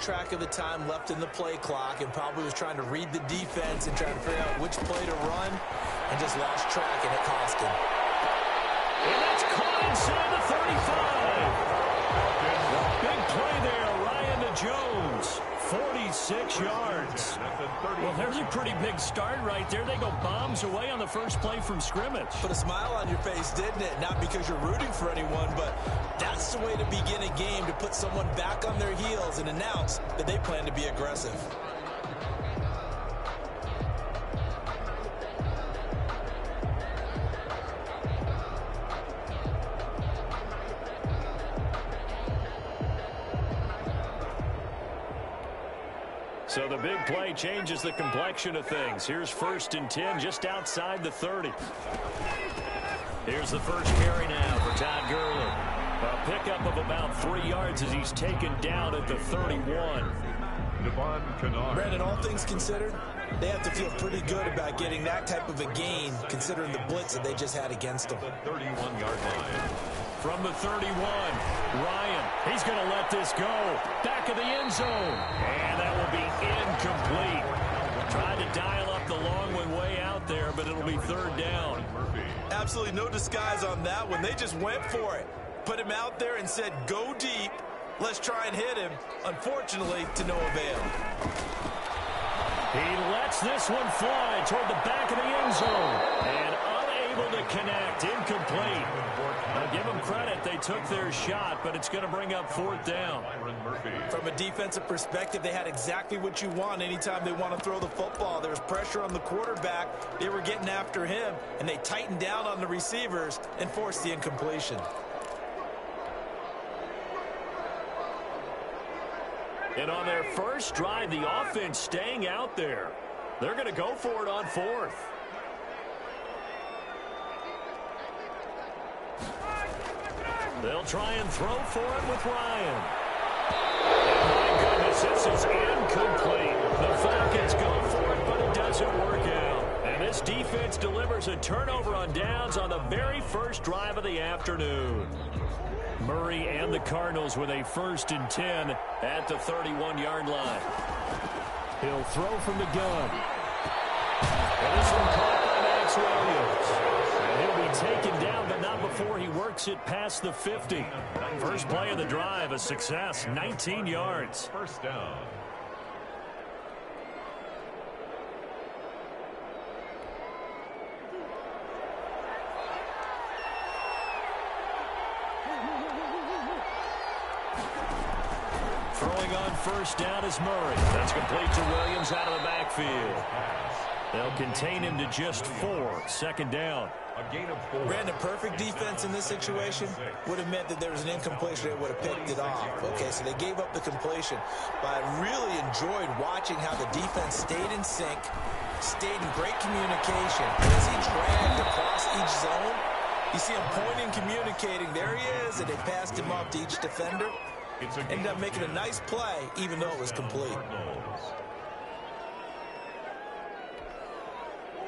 track of the time left in the play clock and probably was trying to read the defense and trying to figure out which play to run and just lost track, and it cost him. And that's caught inside the 35. Big play there, Ryan to Jones. 46 yards. Well, there's a pretty big start right there. They go bombs away on the first play from scrimmage. Put a smile on your face, didn't it? Not because you're rooting for anyone, but that's the way to begin a game, to put someone back on their heels and announce that they plan to be aggressive. So the big play changes the complexion of things. Here's 1st and 10 just outside the 30. Here's the first carry now for Todd Gurley. A pickup of about 3 yards as he's taken down at the 31. Brandon, all things considered, they have to feel pretty good about getting that type of a gain, considering the blitz that they just had against them. 31-yard line. From the 31, Ryan, he's going to let this go. Back of the end zone. And that will be incomplete. Tried to dial up the long one way out there, but it'll be 3rd down. Absolutely no disguise on that one. They just went for it. Put him out there and said, go deep. Let's try and hit him. Unfortunately, to no avail. He lets this one fly toward the back of the end zone. And unable to connect. Incomplete. I'll give them credit. They took their shot, but it's going to bring up 4th down. From a defensive perspective, they had exactly what you want anytime they want to throw the football. There was pressure on the quarterback. They were getting after him, and they tightened down on the receivers and forced the incompletion. And on their first drive, the offense staying out there. They're going to go for it on 4th. They'll try and throw for it with Ryan. And my goodness, this is incomplete. The Falcons go for it, but it doesn't work out. And this defense delivers a turnover on downs on the very first drive of the afternoon. Murray and the Cardinals with a 1st and 10 at the 31-yard line. He'll throw from the gun. And this one caught by Max Williams. And he'll be taken down, but not before he works it past the 50. First play of the drive, a success, 19 yards. 1st down. Throwing on 1st down is Murray. That's complete to Williams out of the backfield. They'll contain him to just 4. 2nd down. A gain of 4. Brandon, perfect defense in this situation would have meant that there was an incompletion. They would have picked it off. Okay, so they gave up the completion. But I really enjoyed watching how the defense stayed in sync, stayed in great communication. As he dragged across each zone, you see him pointing, communicating. There he is, and they passed him off to each defender. Ended up making a nice play, even though it was complete.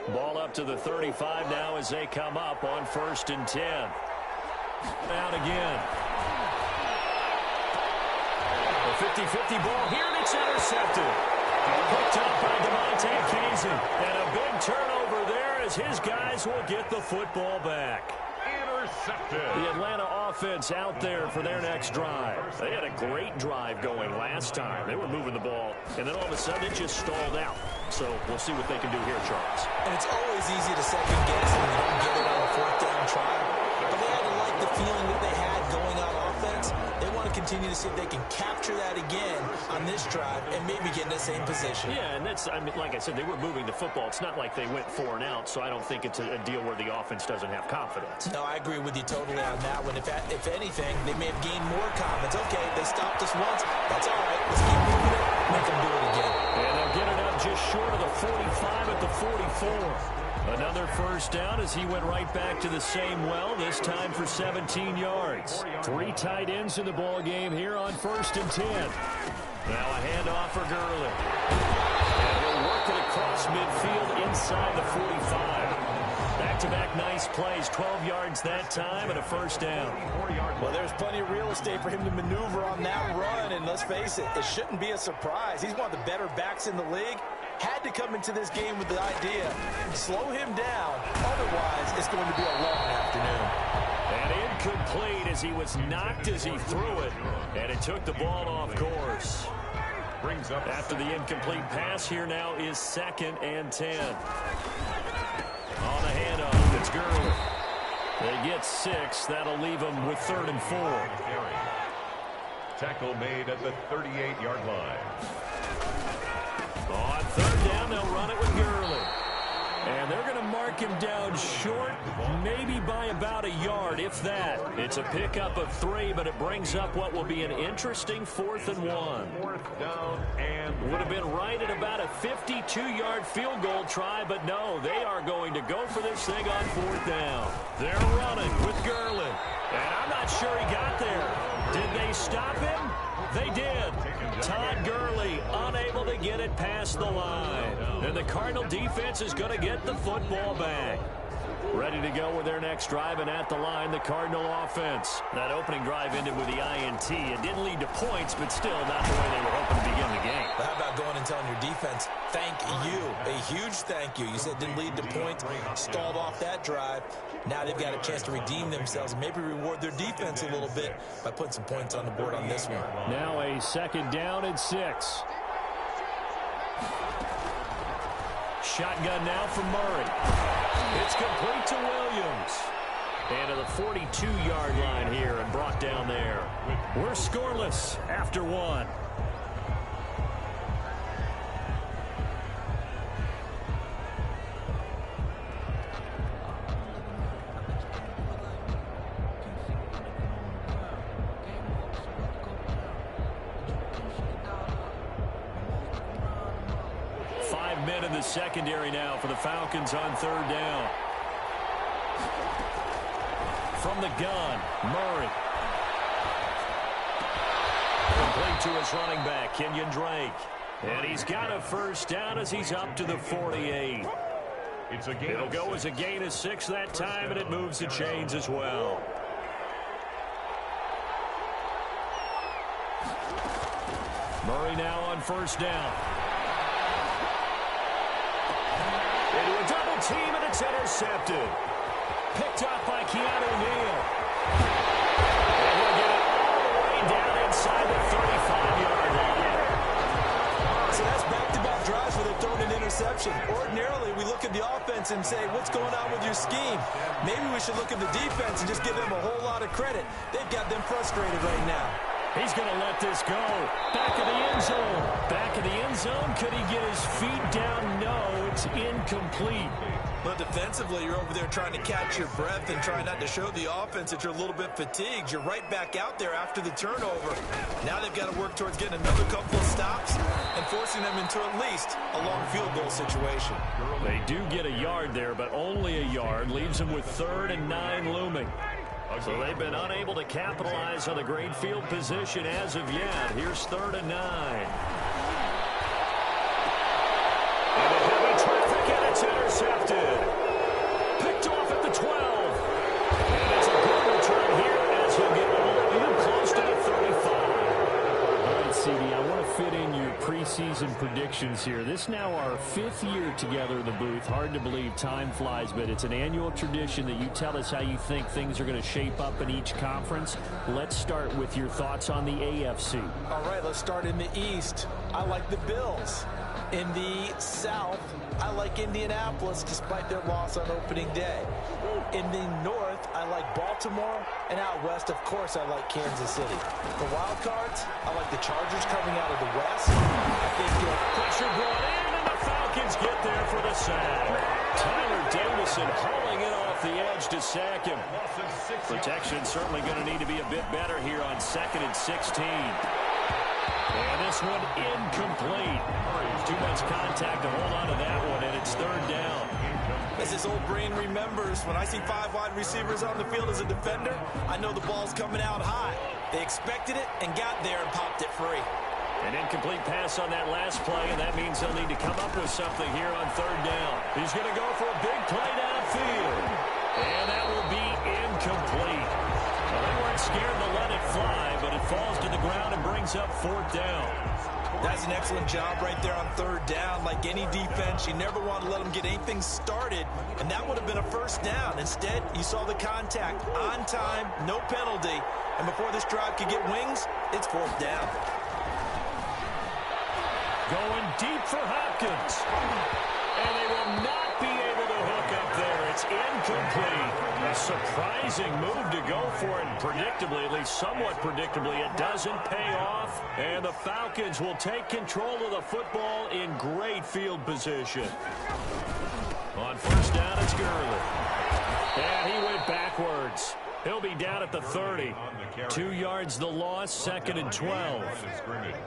Ball up to the 35 now as they come up on 1st and 10. Out again. A 50-50 ball here, and it's intercepted. Picked up by Devontae Kazin. And a big turnover there as his guys will get the football back. Intercepted. The Atlanta offense out there for their next drive. They had a great drive going last time. They were moving the ball, and then all of a sudden it just stalled out. So we'll see what they can do here, Charles. And it's always easy to second guess when you don't get it on a 4th down try. But they had to like the feeling that they had going on offense. They want to continue to see if they can capture that again on this drive and maybe get in the same position. Yeah, and that's, I mean, like I said, they were moving the football. It's not like they went 4 and out, so I don't think it's a deal where the offense doesn't have confidence. No, I agree with you totally on that one. If anything, they may have gained more confidence. Okay, they stopped us once. That's all right. Let's keep moving it. Make them do it again. And they'll get it up just short of the 45 at the 44. Another 1st down as he went right back to the same well, this time for 17 yards. 3 tight ends in the ball game here on 1st and 10. Now a handoff for Gurley. And he'll work it across midfield inside the 45. That back-to-back nice plays. 12 yards that time and a first down. Well, there's plenty of real estate for him to maneuver on that run, and let's face it, it shouldn't be a surprise. He's one of the better backs in the league. Had to come into this game with the idea, slow him down, otherwise it's going to be a long afternoon. And incomplete as he was knocked as he threw it, and it took the ball off course. Brings up after the incomplete pass. Here now is 2nd and 10. On the handoff, it's Gurley. They get 6. That'll leave them with 3rd and 4. Tackle made at the 38-yard line. On 3rd down, they'll run it with Gurley. And they're going to mark him down short, maybe by about a yard, if that. It's a pickup of 3, but it brings up what will be an interesting 4th and 1. 4th down and would have been right at about a 52-yard field goal try, but no, they are going to go for this thing on 4th down. They're running with Gurley. And I'm not sure he got there. Did they stop him? They did. Todd Gurley unable to get it past the line. And the Cardinal defense is going to get the football back. Ready to go with their next drive, and at the line, the Cardinal offense. That opening drive ended with the INT. It didn't lead to points, but still not the way they were hoping to begin the game. But how about going and telling your defense, thank you, a huge thank you. You said it didn't lead to points, stalled off that drive. Now they've got a chance to redeem themselves and maybe reward their defense a little bit by putting some points on the board on this one. Now a 2nd down and 6. Shotgun now from Murray. It's complete to Williams. And to the 42-yard line here and brought down there. We're scoreless after 1. In the secondary now for the Falcons on 3rd down. From the gun, Murray. Complete to his running back, Kenyon Drake. And he's got a first down as he's up to the 48. It'll go as a gain of 6 that time, and it moves the chains as well. Murray now on 1st down. Into a double team, and it's intercepted. Picked up by Keanu Neal. And he'll get it all the way down inside the 35-yard line. So that's back-to-back drives where they're throwing an interception. Ordinarily, we look at the offense and say, what's going on with your scheme? Maybe we should look at the defense and just give them a whole lot of credit. They've got them frustrated right now. He's going to let this go. Back of the end zone. Back of the end zone. Could he get his feet down? No, it's incomplete. But defensively, you're over there trying to catch your breath and try not to show the offense that you're a little bit fatigued. You're right back out there after the turnover. Now they've got to work towards getting another couple of stops and forcing them into at least a long field goal situation. They do get a yard there, but only a yard. Leaves them with 3rd and 9 looming. So they've been unable to capitalize on the great field position as of yet. Here's 3rd and 9. And a heavy traffic, and it's intercepted. Picked off at the 12. And it's a good return here as he'll get even close to the 35. All right, CD, I want to fit in your preseason predictions here. This now our 5th year together in the booth. Hard to believe time flies, but it's an annual tradition that you tell us how you think things are going to shape up in each conference. Let's start with your thoughts on the AFC. All right, let's start in the East. I like the Bills. In the South, I like Indianapolis despite their loss on opening day. In the North, I like Baltimore. And out West, of course, I like Kansas City. For wild cards, I like the Chargers coming out of the West. I think pressure brought in, and the Falcons get there for the sack. Tyler Davison hauling it off the edge to sack him. Protection certainly going to need to be a bit better here on 2nd and 16. And this one incomplete. Too much contact to hold on to that one, and it's 3rd down. As his old brain remembers, when I see 5 wide receivers on the field as a defender, I know the ball's coming out high. They expected it and got there and popped it free. An incomplete pass on that last play, and that means they'll need to come up with something here on third down. He's going to go for a big play downfield, and that will be incomplete. Well, they weren't scared to let it fly, but it falls to the ground and brings up fourth down. That's an excellent job right there on third down. Like any defense, you never want to let them get anything started, and that would have been a first down. Instead, you saw the contact on time, no penalty, and before this drive could get wings, it's fourth down. Going deep for Hopkins, and they will not be able to hook up there. It's incomplete. A surprising move to go for it, and predictably, at least somewhat predictably, it doesn't pay off. And the Falcons will take control of the football in great field position. On first down, it's Gurley. And he went backwards. He'll be down at the 30. 2 yards the loss, 2nd and 12.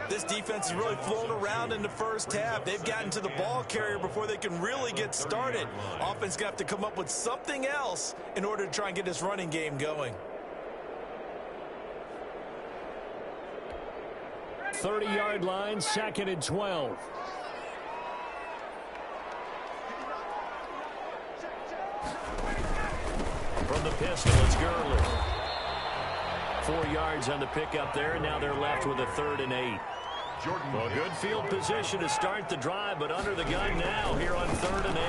This defense is really flown around in the first half. They've gotten to the ball carrier before they can really get started. Offense going to have to come up with something else in order to try and get this running game going. 30-yard line, 2nd and 12. From the pistol, it's Gurley. 4 yards on the pickup there, and now they're left with a 3rd and 8. Well, good field position to start the drive, but under the gun now here on 3rd and 8.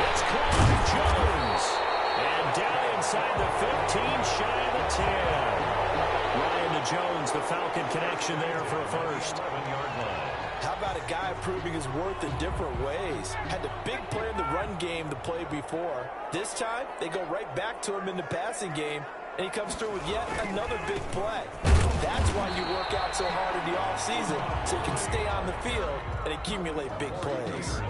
It's Clark Jones. And down inside the 15, shy of the 10. Ryan to Jones, the Falcon connection there for a first. 7-yard line. How about a guy proving his worth in different ways? Had the big play in the run game to play before. This time, they go right back to him in the passing game, and he comes through with yet another big play. That's why you work out so hard in the offseason, so you can stay on the field and accumulate big plays.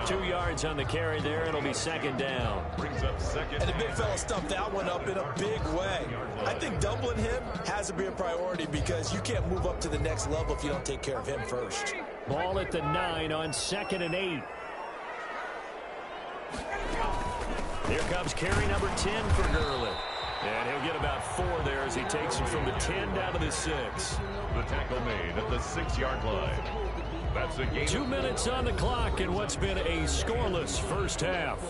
2 yards on the carry there. It'll be 2nd down. Brings up 2nd. And the big fella stuffed that one up in a big way. I think doubling him has to be a priority because you can't move up to the next level if you don't take care of him first. Ball at the 9 on 2nd and 8. Here comes carry number 10 for Gurley. And he'll get about 4 there as he takes it from the 10 down to the 6. The tackle made at the 6-yard line. That's a gain. 2 minutes on the clock in what's been a scoreless first half.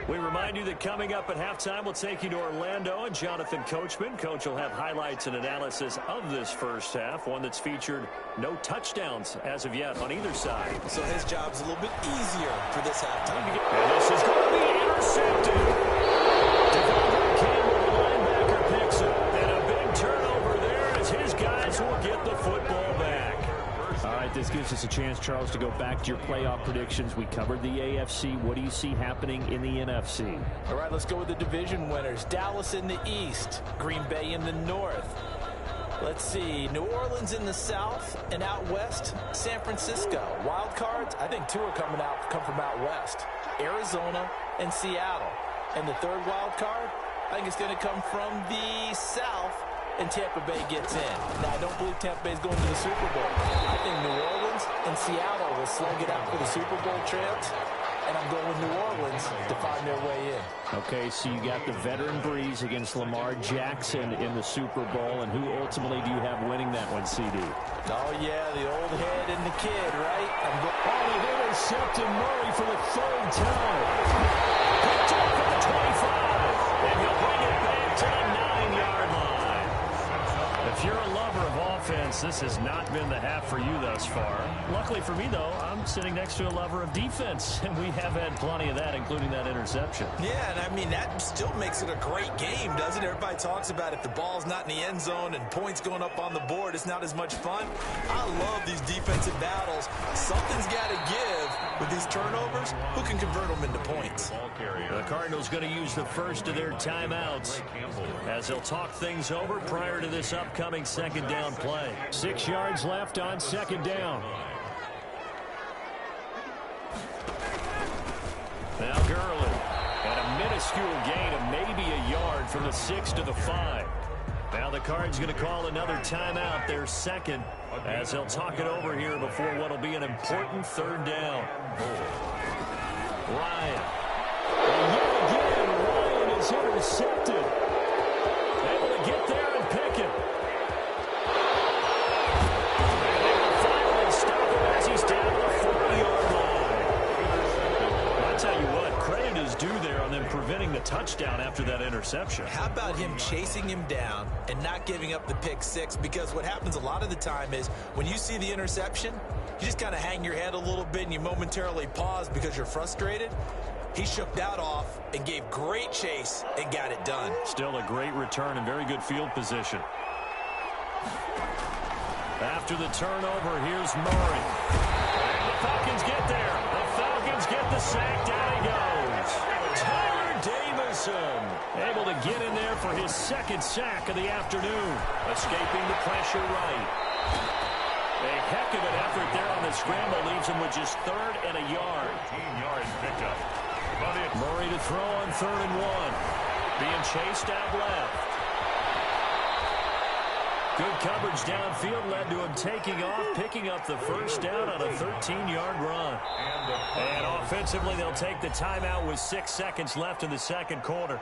We remind you that coming up at halftime, we'll take you to Orlando and Jonathan Coachman. Coach will have highlights and analysis of this first half, one that's featured no touchdowns as of yet on either side. So his job's a little bit easier for this halftime. And this is going to be intercepted. Devontae Campbell, the linebacker, picks it. And a big turnover there as his guys will get the football back. All right, this gives us a chance, Charles, to go back to your playoff predictions. We covered the AFC. What do you see happening in the NFC? All right, let's go with the division winners. Dallas in the East, Green Bay in the North. Let's see, New Orleans in the South, and out West, San Francisco. Wild cards, I think 2 come from out West. Arizona and Seattle. And the third wild card, I think it's going to come from the South, and Tampa Bay gets in. Now, I don't believe Tampa Bay is going to the Super Bowl. I think New Orleans and Seattle will slug it out for the Super Bowl chance, and I'm going with New Orleans to find their way in. Okay, so you got the veteran Breeze against Lamar Jackson in the Super Bowl, and who ultimately do you have winning that one, CD? Oh, yeah, the old head and the kid, right? They've intercepted Murray for the 3rd time. Picked up for the 25, and he'll bring it back to the 9-yard line. If you're a lover of offense, this has not been the half for you thus far. Luckily for me, though, I'm sitting next to a lover of defense, and we have had plenty of that, including that interception. Yeah, and I mean, that still makes it a great game, doesn't it? Everybody talks about if the ball's not in the end zone and points going up on the board, it's not as much fun. I love these defensive battles. Something's got to give with these turnovers. Who can convert them into points? The Cardinals going to use the first of their timeouts as they'll talk things over prior to this upcoming 2nd down play. 6 yards left on 2nd down. Now Gurley. And a minuscule gain of maybe a yard from the 6 to the 5. Now the Cards going to call another timeout, their 2nd, as they'll talk it over here before what will be an important 3rd down. Ryan. And yet again, Ryan is intercepted. intercepted. Able to get there and pick him. And they will finally stop him as he's down to the 40-yard line. I'll tell you what, credit is due there on them preventing the touchdown after that interception. How about him chasing him down and not giving up the pick six? Because what happens a lot of the time is when you see the interception, you just kind of hang your head a little bit and you momentarily pause because you're frustrated. He shook that off and gave great chase and got it done. Still a great return and very good field position. After the turnover, here's Murray. And the Falcons get there. The Falcons get the sack. Down he goes. Tyler Davison able to get in there for his second sack of the afternoon. Escaping the pressure right. A heck of an effort there on the scramble leaves him with just 3rd and a yard. 15-yard pickup. Murray to throw on 3rd and 1. Being chased out left. Good coverage downfield led to him taking off, picking up the first down on a 13-yard run. And offensively, they'll take the timeout with 6 seconds left in the second quarter.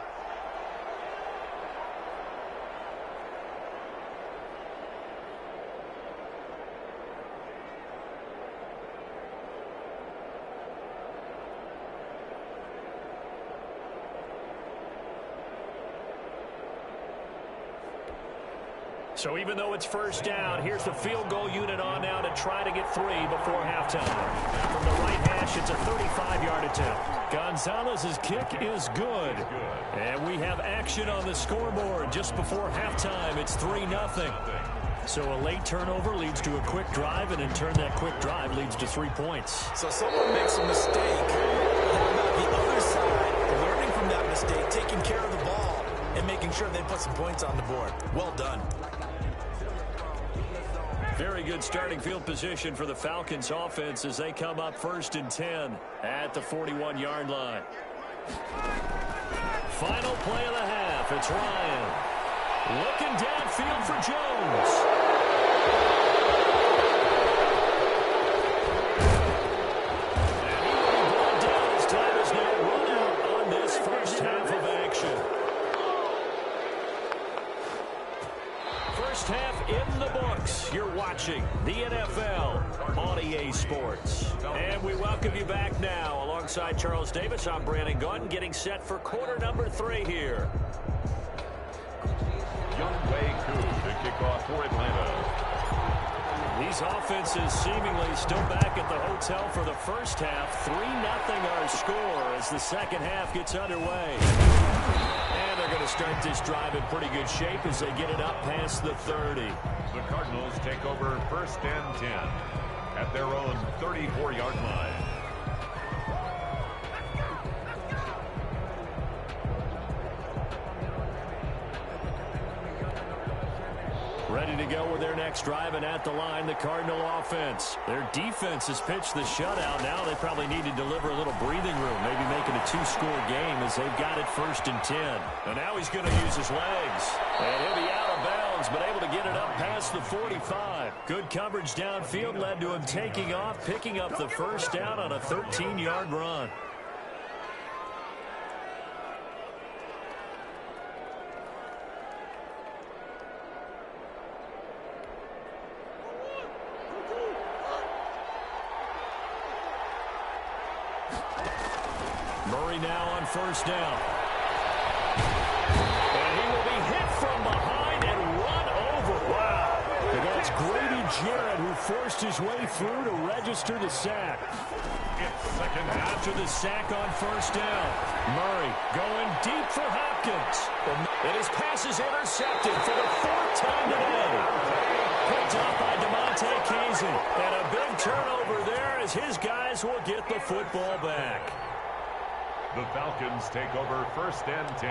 So even though it's first down, here's the field goal unit on now to try to get 3 before halftime. From the right hash, it's a 35-yard attempt. Gonzalez's kick is good. And we have action on the scoreboard just before halftime. It's 3-0. So a late turnover leads to a quick drive, and in turn that quick drive leads to 3 points. So someone makes a mistake. How about the other side, learning from that mistake, taking care of the ball, and making sure they put some points on the board? Well done. Very good starting field position for the Falcons offense as they come up 1st and 10 at the 41-yard line. Final play of the half. It's Ryan looking downfield for Jones. And he will be brought down as time is now run out on this first half of action. First half in the books. You're watching the NFL on EA Sports. And we welcome you back now. Alongside Charles Davis, I'm Brandon Gaudin, getting set for quarter number 3 here. Younghoe Koo to kick off for Atlanta. These offenses seemingly still back at the hotel for the first half. 3-0 our score as the second half gets underway. And they're going to start this drive in pretty good shape as they get it up past the 30. The Cardinals take over 1st and 10 at their own 34-yard line. Ready to go with their next drive, and at the line, the Cardinal offense. Their defense has pitched the shutout. Now they probably need to deliver a little breathing room, maybe making a 2-score game as they've got it 1st and 10. And now he's going to use his legs. And he'll be out of bounds, but able to get it up past the 45. Good coverage downfield led to him taking off, picking up the first down on a 13-yard run. Murray now on first down. And he will be hit from behind and run over. Wow. And that's Grady Jarrett who forced his way through to register the sack. It's second half. After the sack on first down, Murray going deep for Hopkins. And his pass is intercepted for the 4th time today. Picked up by DeMonte Kazee. And a big turnover there as his guys will get the football back. The Falcons take over 1st and 10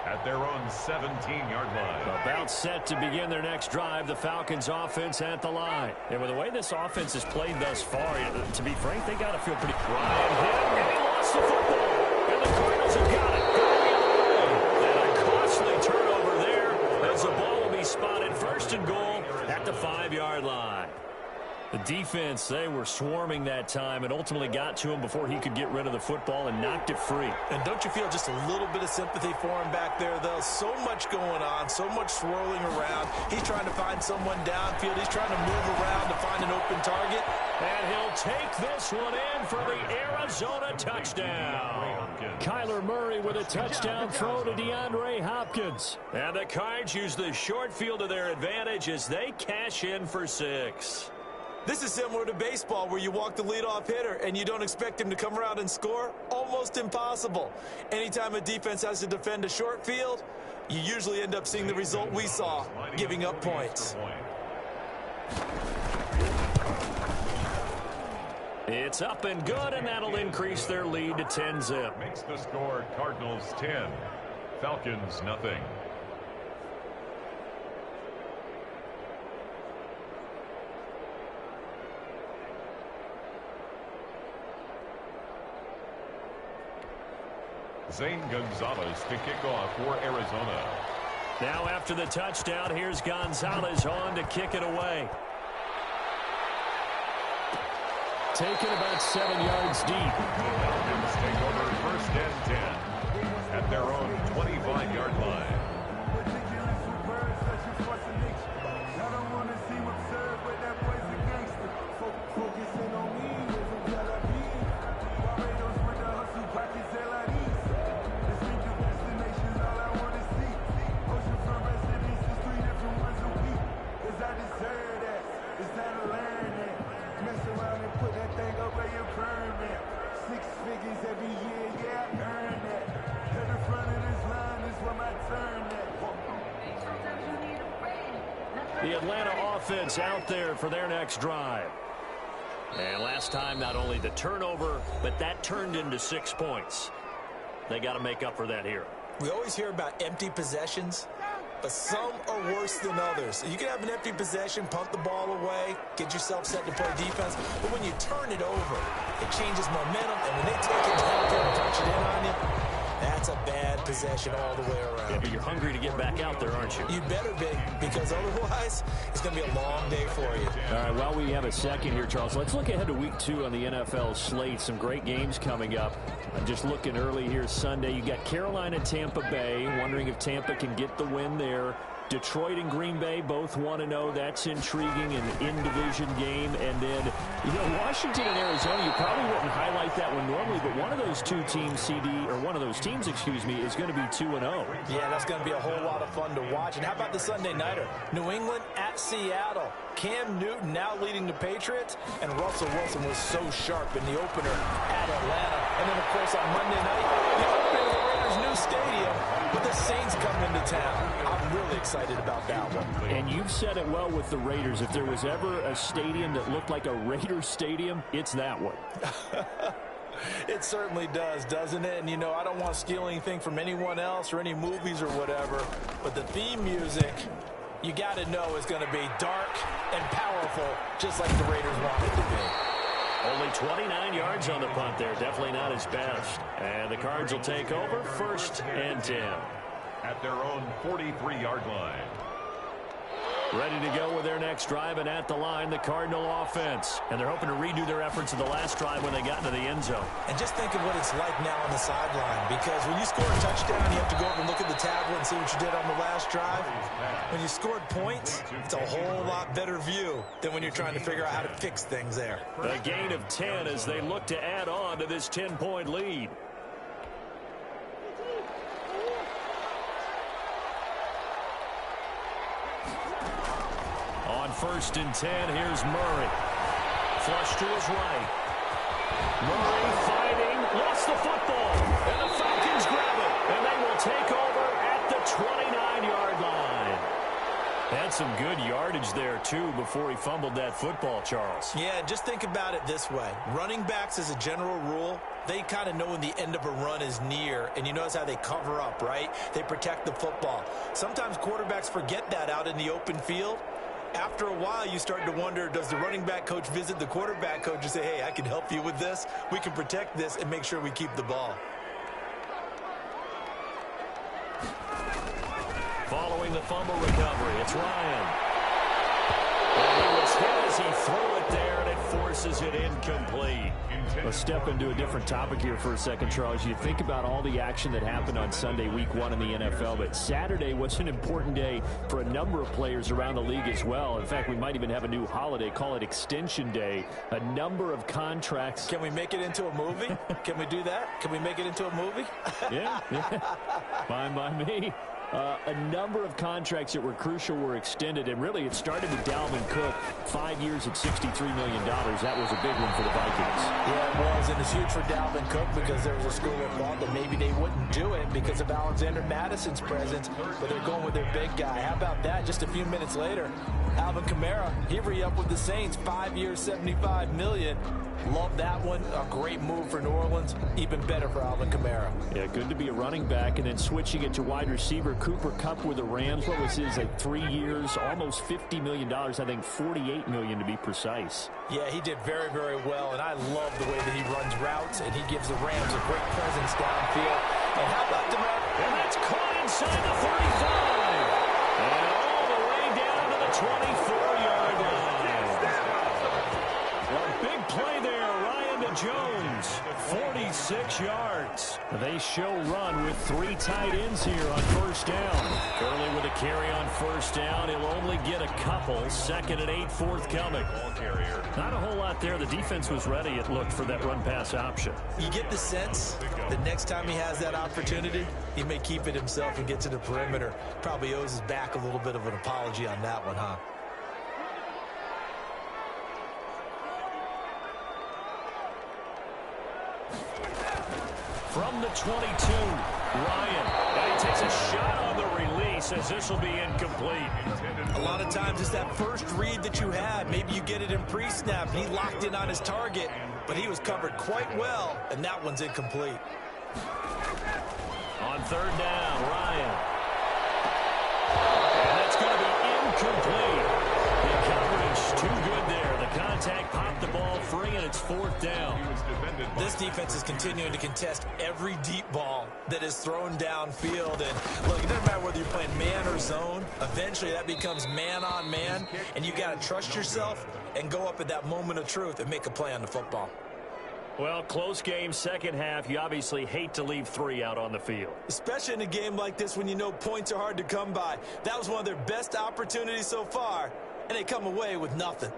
at their own 17-yard line. About set to begin their next drive, the Falcons offense at the line. And with the way this offense has played thus far, to be frank, they got to feel pretty Ryan hit, and he lost the football. And the Cardinals have got it. Going the other way. And a costly turnover there as the ball will be spotted 1st and goal at the 5-yard line. The defense, they were swarming that time and ultimately got to him before he could get rid of the football and knocked it free. And don't you feel just a little bit of sympathy for him back there, though? So much going on, so much swirling around. He's trying to find someone downfield. He's trying to move around to find an open target. And he'll take this one in for the Arizona touchdown. Kyler Murray with a touchdown throw to DeAndre Hopkins. And the Cards use the short field to their advantage as they cash in for 6. This is similar to baseball where you walk the leadoff hitter and you don't expect him to come around and score. Almost impossible. Anytime a defense has to defend a short field, you usually end up seeing the result we saw, giving up points. It's up and good, and that'll increase their lead to 10-zip. Makes the score Cardinals 10, Falcons nothing. Zane Gonzalez to kick off for Arizona. Now after the touchdown, here's Gonzalez on to kick it away. Taken about 7 yards deep. The Falcons take over 1st and 10 at their own 25-yard line. The Atlanta offense out there for their next drive. And last time, not only the turnover, but that turned into 6 points. They got to make up for that here. We always hear about empty possessions, but some are worse than others. You can have an empty possession, punt the ball away, get yourself set to play defense, but when you turn it over, it changes momentum, and when they take it down there and punch it in on you, that's a bad possession all the way around. Yeah, but you're hungry to get back out there, aren't you? You better be, because otherwise, it's going to be a long day for you. All right, while we have a second here, Charles, let's look ahead to week 2 on the NFL slate. Some great games coming up. I'm just looking early here Sunday. You got Carolina, Tampa Bay. Wondering if Tampa can get the win there. Detroit and Green Bay both 1-0. That's intriguing, an in-division game. And then, Washington and Arizona, you probably wouldn't highlight that one normally, but one of those teams, is going to be 2-0. Yeah, that's going to be a whole lot of fun to watch. And how about the Sunday nighter? New England at Seattle. Cam Newton now leading the Patriots, and Russell Wilson was so sharp in the opener at Atlanta. And then, of course, on Monday night, the opening of the Raiders' new stadium with the Saints coming into town. I'm really excited about that one. And you've said it well with the Raiders. If there was ever a stadium that looked like a Raiders stadium, it's that one. It certainly does, doesn't it? And, I don't want to steal anything from anyone else or any movies or whatever, but the theme music, you got to know, is going to be dark and powerful, just like the Raiders want it to be. Only 29 yards on the punt there. Definitely not his best. And the Cards will take over 1st and 10. At their own 43-yard line. Ready to go with their next drive, and at the line, the Cardinal offense. And they're hoping to redo their efforts of the last drive when they got into the end zone. And just think of what it's like now on the sideline, because when you score a touchdown, you have to go over and look at the tablet and see what you did on the last drive. When you scored points, it's a whole lot better view than when you're trying to figure out how to fix things there. A gain of 10 as they look to add on to this 10-point lead. On 1st and 10, here's Murray. Flush to his right. Murray fighting, lost the football, and the Falcons grab it, and they will take over at the 29-yard line. Had some good yardage there, too, before he fumbled that football, Charles. Yeah, just think about it this way. Running backs, as a general rule, they kind of know when the end of a run is near, and you notice how they cover up, right? They protect the football. Sometimes quarterbacks forget that out in the open field. After a while, you start to wonder, does the running back coach visit the quarterback coach and say, hey, I can help you with this. We can protect this and make sure we keep the ball. Following the fumble recovery, it's Ryan. And he was hit as as he threw it there, and it forces it incomplete. Let's step into a different topic here for a second, Charles. You think about all the action that happened on Sunday, week 1 in the NFL, but Saturday was an important day for a number of players around the league as well. In fact, we might even have a new holiday, call it Extension Day. A number of contracts. Can we make it into a movie? Can we do that? Can we make it into a movie? Yeah. Fine by me. A number of contracts that were crucial were extended, and really it started with Dalvin Cook, 5 years at $63 million. That was a big one for the Vikings. Yeah, it was, and it's huge for Dalvin Cook because there was a school of thought that maybe they wouldn't do it because of Alexander Madison's presence, but they're going with their big guy. How about that? Just a few minutes later, Alvin Kamara, he re-upped with the Saints, 5 years, $75 million. Love that one. A great move for New Orleans. Even better for Alvin Kamara. Yeah, good to be a running back, and then switching it to wide receiver. Cooper Kupp with the Rams. What was his, like 3 years, almost $50 million, I think $48 million to be precise. Yeah, he did very, very well, and I love the way that he runs routes, and he gives the Rams a great presence downfield. And how about DeMar? And that's caught inside the 35. And all the way down to the 24-yard line. A big play there, Ryan to Jones, 46 yards. They show run with 3 tight ends here on first down. Gurley with a carry on first down. He'll only get a couple. 2nd and 8 forthcoming. Not a whole lot there. The defense was ready, it looked, for that run-pass option. You get the sense that next time he has that opportunity, he may keep it himself and get to the perimeter. Probably owes his back a little bit of an apology on that one, huh? From the 22, Ryan. And he takes a shot on the release as this will be incomplete. A lot of times it's that first read that you had. Maybe you get it in pre-snap. He locked in on his target, but he was covered quite well, and that one's incomplete. On 3rd down, Ryan. And that's going to be incomplete. The coverage too good there. The contact popped the ball free, and it's 4th down. This defense is continuing to contest every deep ball that is thrown downfield. And look, it doesn't matter whether you're playing man or zone. Eventually that becomes man on man, and you got to trust yourself and go up at that moment of truth and make a play on the football. Well, close game, second half. You obviously hate to leave 3 out on the field. Especially in a game like this when you know points are hard to come by. That was one of their best opportunities so far, and they come away with nothing.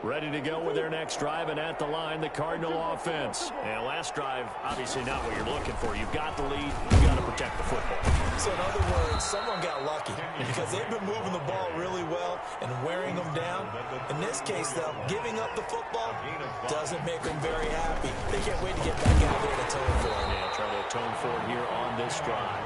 Ready to go with their next drive, and at the line, the Cardinal offense. And last drive, obviously not what you're looking for. You've got the lead. You've got to protect the football. So in other words, someone got lucky because they've been moving the ball really well and wearing them down. In this case, though, giving up the football doesn't make them very happy. They can't wait to get back out there to atone for it. Yeah, try to atone for it here on this drive.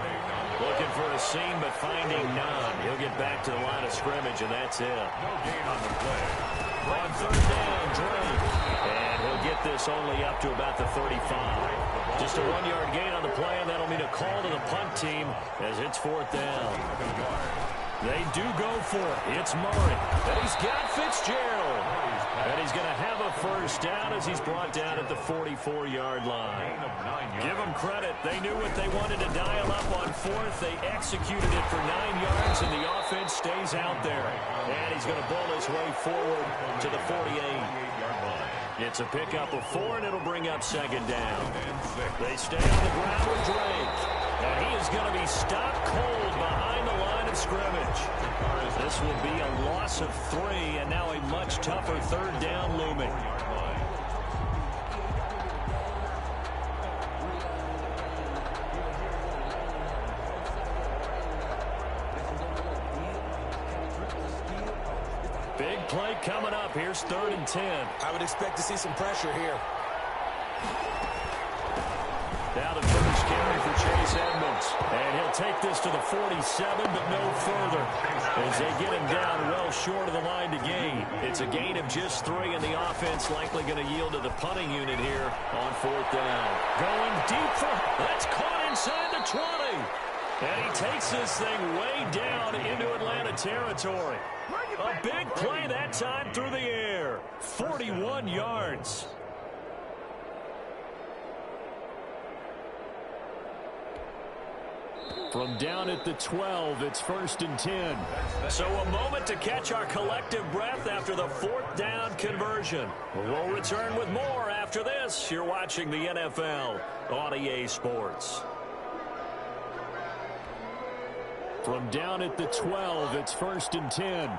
Looking for a seam, but finding none. He'll get back to the line of scrimmage, and that's it. No gain on the play. On 3rd down, Drake. And he'll get this only up to about the 35. Just a 1-yard gain on the play, and that'll mean a call to the punt team as it's 4th down. They do go for it. It's Murray. And he's got Fitzgerald. And he's going to have a first down as he's brought down at the 44-yard line. Give them credit. They knew what they wanted to dial up on 4th. They executed it for 9 yards, and the offense stays out there. And he's going to bowl his way forward to the 48-yard line. It's a pickup of 4, and it'll bring up 2nd down. They stay on the ground with Drake. And he is going to be stopped cold behind the line of scrimmage. This will be a loss of 3, and now a much tougher 3rd down looming. Big play coming up. Here's 3rd and 10. I would expect to see some pressure here. Now the first carry for Chase Edmonds. And he'll take this to the 47, but no further. As they get him down well short of the line to gain. It's a gain of just 3, and the offense likely going to yield to the punting unit here on 4th down. Going deep for... That's caught inside the 20. And he takes this thing way down into Atlanta territory. A big play that time through the air. 41 yards. From down at the 12, it's 1st and 10. So a moment to catch our collective breath after the 4th down conversion. We'll return with more after this. You're watching the NFL on EA Sports. From down at the 12, it's 1st and 10. And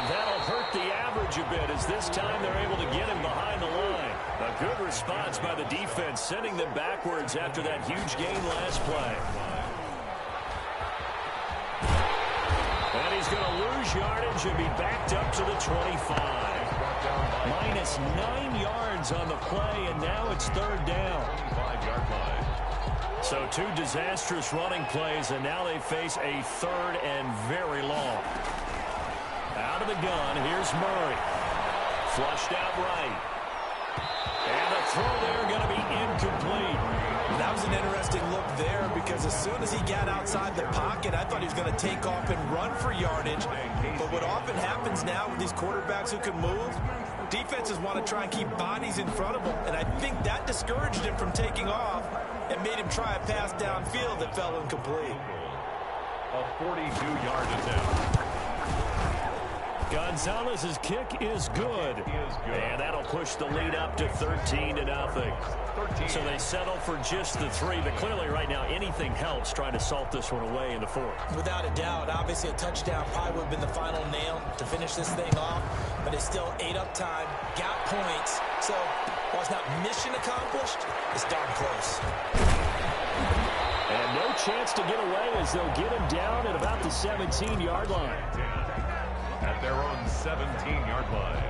that'll hurt the average a bit as this time they're able to get him behind the line. A good response by the defense, sending them backwards after that huge gain last play. And he's going to lose yardage and be backed up to the 25. Minus 9 yards on the play, and now it's 3rd down. 5-yard line. So 2 disastrous running plays, and now they face a 3rd and very long. Out of the gun, here's Murray. Flushed out right. And the throw there going to be incomplete. That was an interesting look there because as soon as he got outside the pocket, I thought he was going to take off and run for yardage. But what often happens now with these quarterbacks who can move, defenses want to try and keep bodies in front of them. And I think that discouraged him from taking off and made him try a pass downfield that fell incomplete. A 42-yard attempt. Gonzalez's kick is good. And that'll push the lead up to 13-0. So they settle for just the 3, but clearly right now anything helps trying to salt this one away in the 4th. Without a doubt, obviously a touchdown probably would have been the final nail to finish this thing off, but it's still ate up time, got points. So while it's not mission accomplished, it's darn close. And no chance to get away as they'll get him down at about the 17-yard line. At their own 17-yard line.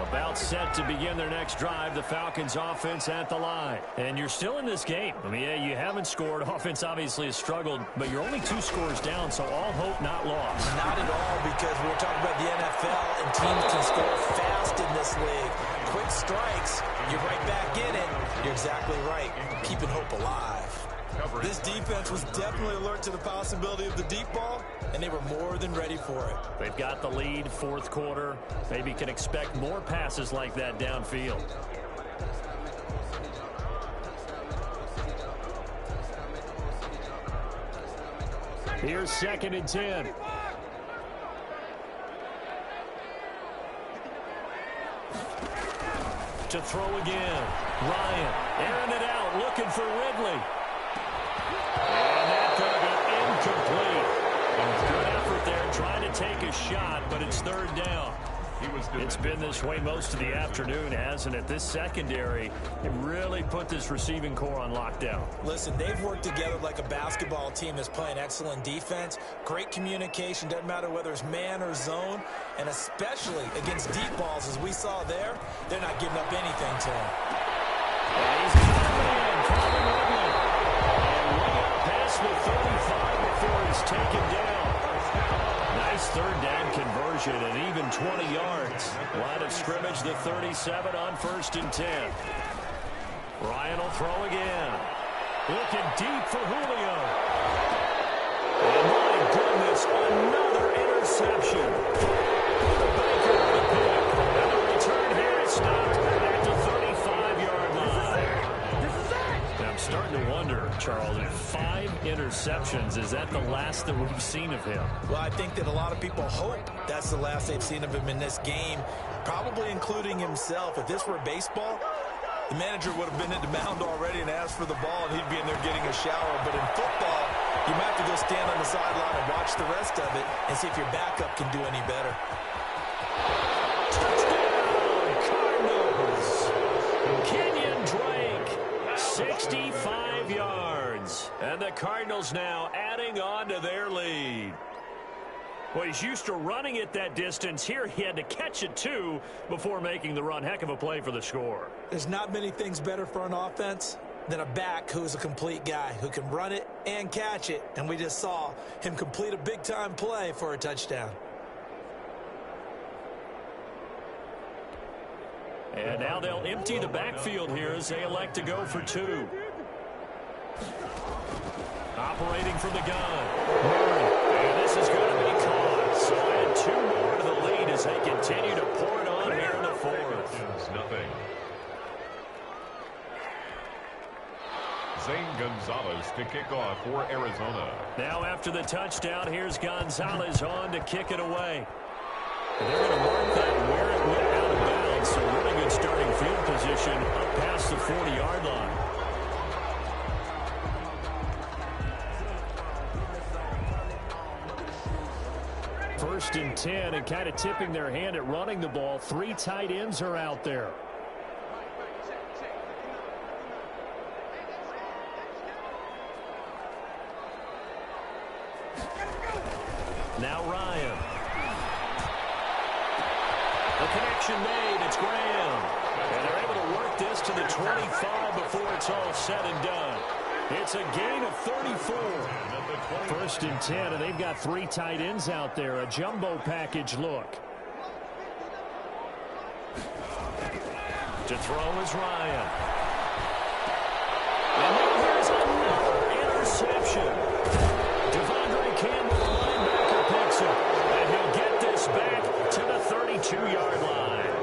About set to begin their next drive, the Falcons offense at the line. And you're still in this game. I mean, yeah, you haven't scored. Offense obviously has struggled, but you're only 2 scores down, so all hope not lost. Not at all, because we're talking about the NFL, and teams can score fast in this league. Quick strikes, you're right back in it. You're exactly right. Keeping hope alive. This defense was definitely alert to the possibility of the deep ball, and they were more than ready for it. They've got the lead, 4th quarter. Maybe can expect more passes like that downfield. Here's 2nd and 10. To throw again. Ryan airing it out, looking for Ridley. And that's going to be incomplete. Good effort there, trying to take a shot, but it's 3rd down. It's been this way most of the afternoon, hasn't it? This secondary, it really put this receiving core on lockdown. Listen, they've worked together like a basketball team that's playing excellent defense. Great communication, doesn't matter whether it's man or zone, and especially against deep balls, as we saw there, they're not giving up anything to him. And he's coming in, Calvin Ridley. And way up past the 35 before he's taken down. Nice 3rd down conversion and even 20 yards. Line of scrimmage, the 37 on 1st and 10. Ryan will throw again. Looking deep for Julio. And my goodness, another interception. Baker with a pick. And the return here is stopped at the 35-yard line. I'm starting to wonder, Charles, if 5 interceptions, is that the last that we've seen of him? Well, I think that a lot of people hope that's the last they've seen of him in this game, probably including himself. If this were baseball, the manager would have been at the mound already and asked for the ball, and he'd be in there getting a shower. But in football, you might have to go stand on the sideline and watch the rest of it and see if your backup can do any better. Touchdown, Cardinals. Kenyon Drake, 65 yards. And the Cardinals now adding on to their lead. Well, he's used to running it that distance. Here he had to catch it, too, before making the run. Heck of a play for the score. There's not many things better for an offense than a back who's a complete guy, who can run it and catch it. And we just saw him complete a big-time play for a touchdown. And now they'll empty the backfield here as they elect to go for 2. Operating from the gun. Murray. And this is going to be caught. So add 2 more to the lead as they continue to pour it on here in the 4th. Nothing. Zane Gonzalez to kick off for Arizona. Now after the touchdown, here's Gonzalez on to kick it away. And they're going to mark that where it went out of bounds. So really good starting field position up past the 40-yard line. First and 10, and kind of tipping their hand at running the ball. 3 tight ends are out there. Now Ryan. The connection made. It's Graham. And they're able to work this to the 25 before it's all said and done. It's a gain of 34. First and 10, and they've got 3 tight ends out there. A jumbo package look. To throw is Ryan. And now here's another interception. Devondre Campbell, the linebacker, picks it. And he'll get this back to the 32-yard line.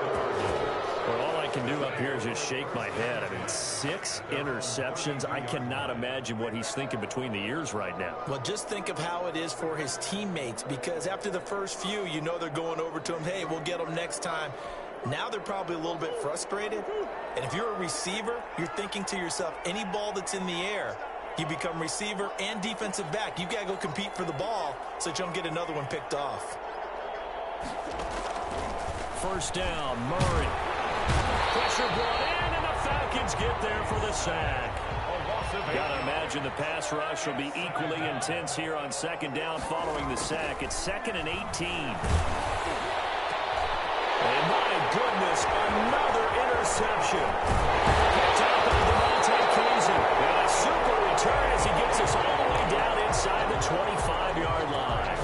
Well, all I can do up here is just shake my head. I mean, 6 interceptions. I cannot imagine what he's thinking between the ears right now. Well, just think of how it is for his teammates, because after the first few, you know they're going over to him, hey, we'll get them next time. Now they're probably a little bit frustrated. And if you're a receiver, you're thinking to yourself, any ball that's in the air, you become receiver and defensive back. You've got to go compete for the ball so that you don't get another one picked off. First down, Murray. Pressure brought in, and the Falcons get there for the sack. Got to imagine the pass rush will be equally intense here on second down following the sack. It's 2nd and 18. And my goodness, another interception. Picked up by Demonte Kazee. And a super return as he gets us all the way down inside the 25-yard line.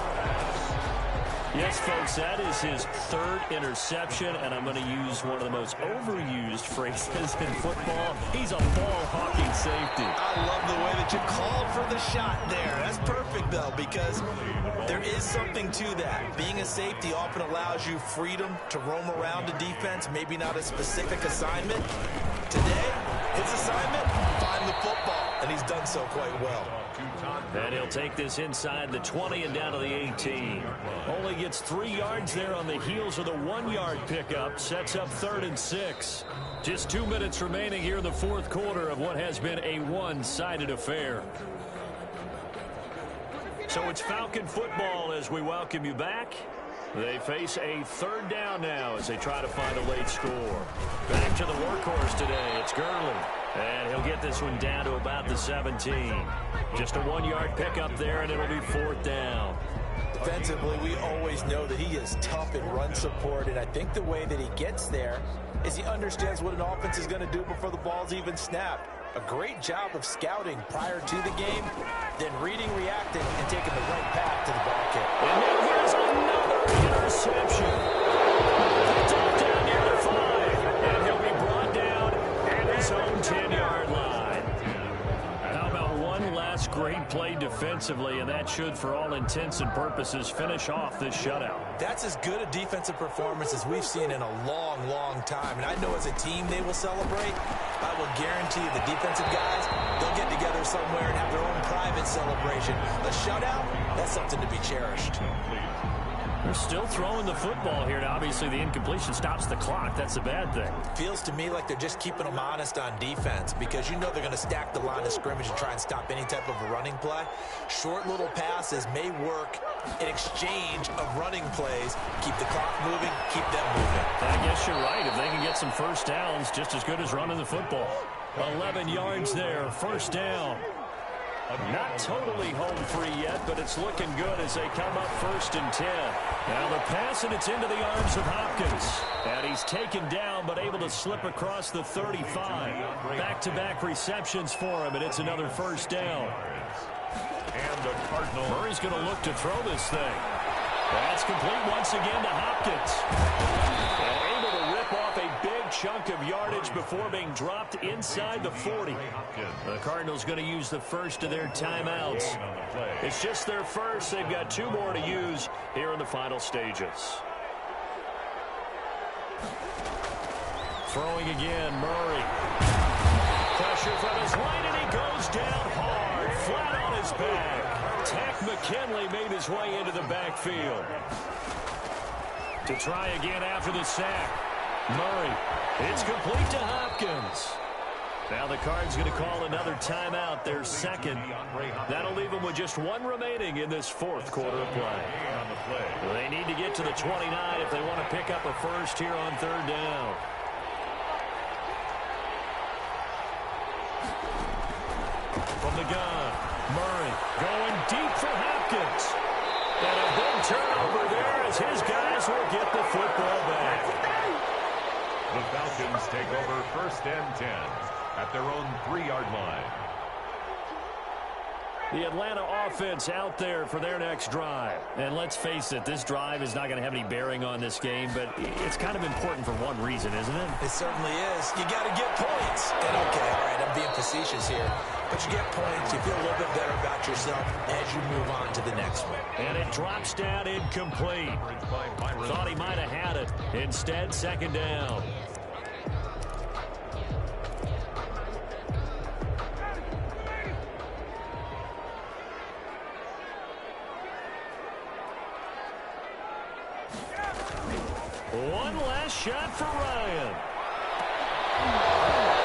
Yes, folks, that is his 3rd interception, and I'm going to use one of the most overused phrases in football. He's a ball-hawking safety. I love the way that you called for the shot there. That's perfect, though, because there is something to that. Being a safety often allows you freedom to roam around the defense, maybe not a specific assignment. Today, his assignment, find the football, and he's done so quite well. And he'll take this inside the 20 and down to the 18. Only gets 3 yards there on the heels of the 1-yard pickup. Sets up 3rd and 6. Just 2 minutes remaining here in the 4th quarter of what has been a one-sided affair. So it's Falcon football as we welcome you back. They face a 3rd down now as they try to find a late score. Back to the workhorse today. It's Gurley. And he'll get this one down to about the 17. Just a 1-yard pickup there, and it'll be 4th down. Defensively, we always know that he is tough in run support, and I think the way that he gets there is he understands what an offense is going to do before the ball's even snapped. A great job of scouting prior to the game, then reading, reacting, and taking the right path to the ball kick. And now here's another interception. Picked off down near the 5, and he'll be brought down at his own 10-yard line. How about one last great play defensively, and that should, for all intents and purposes, finish off this shutout. That's as good a defensive performance as we've seen in a long, long time. And I know as a team they will celebrate. I will guarantee you the defensive guys, they'll get together somewhere and have their own private celebration. A shutout, that's something to be cherished. They're still throwing the football here. Now, obviously, the incompletion stops the clock. That's a bad thing. Feels to me like they're just keeping them honest on defense because you know they're going to stack the line of scrimmage and try and stop any type of a running play. Short little passes may work in exchange of running plays. Keep the clock moving, keep them moving. I guess you're right. If they can get some first downs, just as good as running the football. 11 yards there, first down. Not totally home free yet, but it's looking good as they come up 1st and 10. Now the pass, and it's into the arms of Hopkins. And he's taken down, but able to slip across the 35. Back-to-back receptions for him, and it's another first down. And the Cardinals. Murray's going to look to throw this thing. That's complete once again to Hopkins. And able to rip off a big chunk of yardage before being dropped inside the 40. The Cardinals going to use the first of their timeouts. It's just their first. They've got 2 more to use here in the final stages. Throwing again, Murray. pressure from his right, and he goes down hard, flat on his back. Takk McKinley made his way into the backfield. To try again after the sack. Murray. It's complete to Hopkins. Now the Cards going to call another timeout, their second. That'll leave them with just one remaining in this fourth quarter of play. They need to get to the 29 if they want to pick up a first here on third down. From the gun, Murray going deep for Hopkins. And a big turnover there as his guys will get the football back. The Falcons take over first and 10 at their own 3-yard line. The Atlanta offense out there for their next drive. And let's face it, this drive is not going to have any bearing on this game, but it's kind of important for one reason, isn't it? It certainly is. You got to get points. And okay, all right, I'm being facetious here. But you get points, you feel a little bit better about yourself as you move on to the next one. And it drops down incomplete. Thought he might have had it. Instead, second down. One last shot for Ryan. And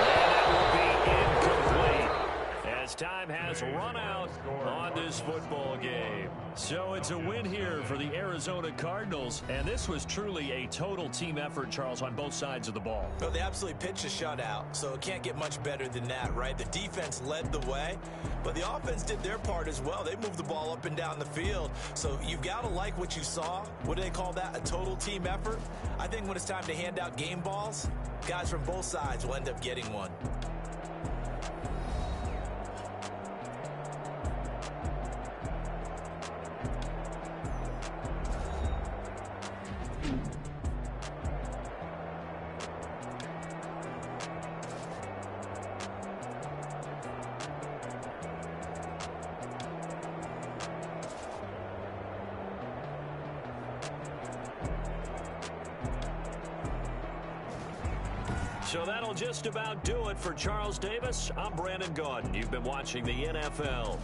that will be incomplete as time has run out on this football game. So it's a win here for the Arizona Cardinals, and this was truly a total team effort, Charles, on both sides of the ball. Well, they absolutely pitched a shutout, so it can't get much better than that, right? The defense led the way, but the offense did their part as well. They moved the ball up and down the field, so you've got to like what you saw. What do they call that? A total team effort? I think when it's time to hand out game balls, guys from both sides will end up getting one. So that'll just about do it for Charles Davis. I'm Brandon Gaudin. You've been watching the NFL.